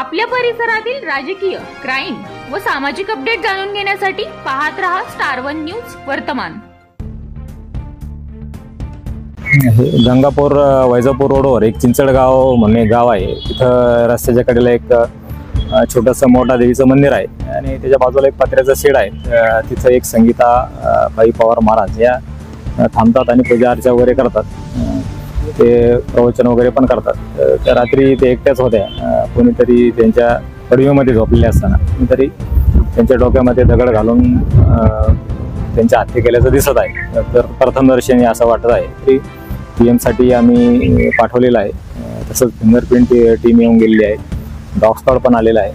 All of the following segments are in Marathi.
आपल्या परिसरातील राजकीय, क्राईम व सामाजिक अपडेट जाणून घेण्यासाठी पाहत रहा स्टार 1 न्यूज वर्तमान। गंगापूर वैजापूर रोडवर एक चिंचडगाव म्हणून एक गाव आहे। तिथं रस्त्याच्या कडेला एक छोटंसं मोठा देवीचं मंदिर आहे आणि त्याच्या बाजूला एक पत्र्याचं शेड आहे। तिथं एक संगीता बाई पवार महाराज या थांबतात आणि पूजा अर्चा वगैरे करतात, ते प्रवचन वगैरे पण करतात। त्या रात्री ते एकट्याच होत्या। कोणीतरी त्यांच्या पडवीमध्ये झोपलेले असताना कोणीतरी त्यांच्या डोक्यामध्ये दगड घालून त्यांच्या हत्या केल्याचं दिसत आहे। तर प्रथमदर्शनी असं वाटत आहे की PM साठी आम्ही पाठवलेलं आहे। तसंच फिंगरप्रिंट टीम येऊन गेलेली आहे, डॉग स्क्वॉड पण आलेला आहे।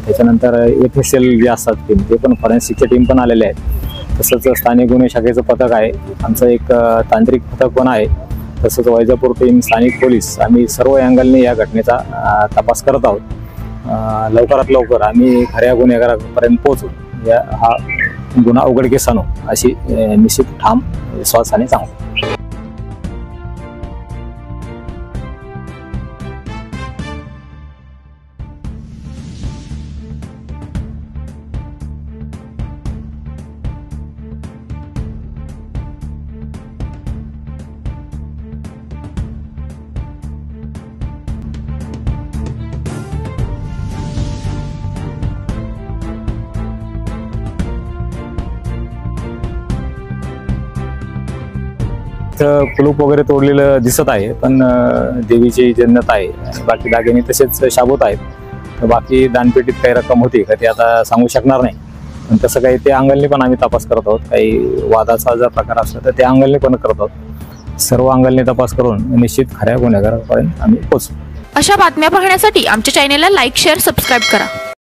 त्याच्यानंतर FSL जे असतात टीम ते पण फॉरेन्सिकच्या टीम पण आलेले आहेत। तसंच स्थानिक गुन्हे शाखेचं पथक आहे, आमचं एक तांत्रिक पथक पण आहे। तसंच वैजापूर टीम, स्थानिक पोलीस, आम्ही सर्व अँगलने या घटनेचा तपास करत आहोत। लवकरात लवकर आम्ही खऱ्या गुन्हेगारापर्यंत पोहोचू, हा गुन्हा उघडकीस आणू अशी निश्चित ठाम विश्वासाने सांगू। कुलूप वगैरे तोडलेलं दिसत आहे, पण देवीची जन्नत आहे आणि बाकी दागिने तसेच शाबूत आहेत। तर बाकी दानपेटीत काही रक्कम होती का ते आता सांगू शकणार नाही, पण तसं काही ते अंगलने पण आम्ही तपास करत आहोत। काही वादाचा जर प्रकार असला तर ते अंगलने पण करत आहोत। सर्व अंगलने तपास करून निश्चित खऱ्या गुन्हेगारापर्यंत आम्ही पोहोचू। अशा बातम्या पाहण्यासाठी आमच्या चॅनेलला लाईक, शेअर, सबस्क्राईब करा।